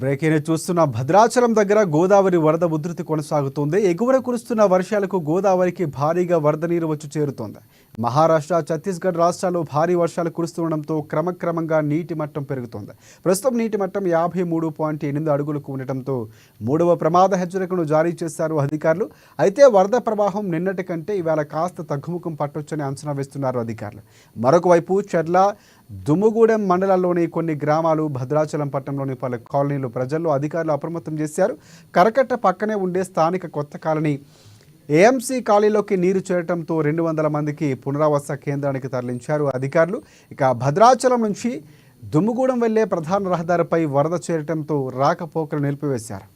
Breaking చూస్తున్న భద్రాచలం దగ్గర గోదావరి వరద ఉధృతి కొనసాగుతోంది. ఎగువన కురుస్తున్న వర్షాలకు గోదావరికి భారీగా వరద నీరు వచ్చి చేరుతోంది. మహారాష్ట్ర, ఛత్తీస్గఢ్ రాష్ట్రాల్లో భారీ వర్షాలు కురుస్తుండటంతో క్రమక్రమంగా నీటి మట్టం పెరుగుతోంది. ప్రస్తుతం నీటి మట్టం 53.8 అడుగులకు ఉండటంతో 3వ ప్రమాద హెచ్చరికను జారీ చేశారు అధికారులు. అయితే వరద ప్రవాహం నిన్నటి కంటే ఇవాళ కాస్త తగ్గుముఖం పట్టొచ్చని అంచనా వేస్తున్నారు అధికారులు. మరొక వైపు చెర్ల, దుమ్ముగూడెం మండలాల్లోని కొన్ని గ్రామాలు, భద్రాచలం పట్టణంలోని పలు కాలనీలు ప్రజల్లో అధికారులు అప్రమత్తం చేశారు. కరకట్ట పక్కనే ఉండే స్థానిక కొత్త కాలనీ ఏఎంసీ కాలనీలోకి నీరు చేరటంతో 200 మందికి పునరావాస కేంద్రానికి తరలించారు అధికారులు. ఇక భద్రాచలం నుంచి దుమ్ముగూడెం వెళ్లే ప్రధాన రహదారిపై వరద చేరటంతో రాకపోకలు నిలిపివేశారు.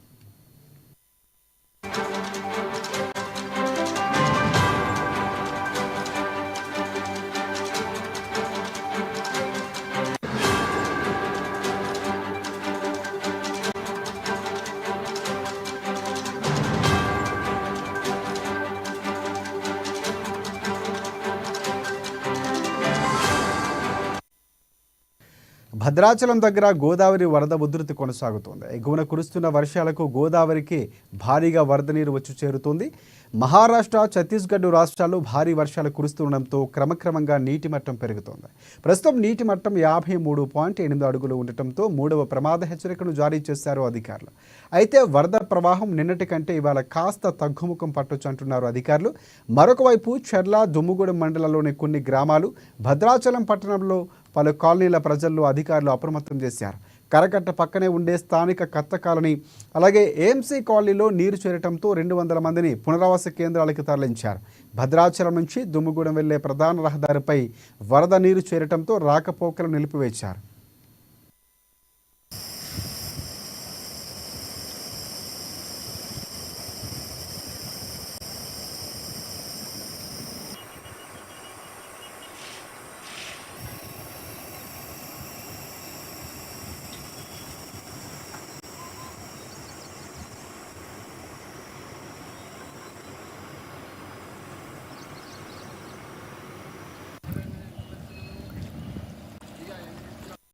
భద్రాచలం దగ్గర గోదావరి వరద ఉధృతి కొనసాగుతోంది. ఎగువన కురుస్తున్న వర్షాలకు గోదావరికి భారీగా వరద నీరు వచ్చి చేరుతోంది. మహారాష్ట్ర, ఛత్తీస్గఢ్ రాష్ట్రాల్లో భారీ వర్షాలు కురుస్తుండటంతో క్రమక్రమంగా నీటి మట్టం పెరుగుతోంది. ప్రస్తుతం నీటి మట్టం 53.8 అడుగులు ఉండటంతో 3వ ప్రమాద హెచ్చరికను జారీ చేశారు అధికారులు. అయితే వరద ప్రవాహం నిన్నటి కంటే ఇవాళ కాస్త తగ్గుముఖం పట్టొచ్చు అంటున్నారు అధికారులు. మరొక వైపు చెర్ల, దుమ్ముగూడెం మండలంలోని కొన్ని గ్రామాలు, భద్రాచలం పట్టణంలో పలు కాలనీల ప్రజల్లో అధికారులు అప్రమత్తం చేశారు. కరకట్ట పక్కనే ఉండే స్థానిక కొత్త కాలనీ, అలాగే ఏఎంసీ కాలనీలో నీరు చేరటంతో 200 మందిని పునరావాస కేంద్రాలకు తరలించారు. భద్రాచలం నుంచి దుమ్ముగూడెం వెళ్లే ప్రధాన రహదారిపై వరద నీరు చేరటంతో రాకపోకలు నిలిపివేశారు.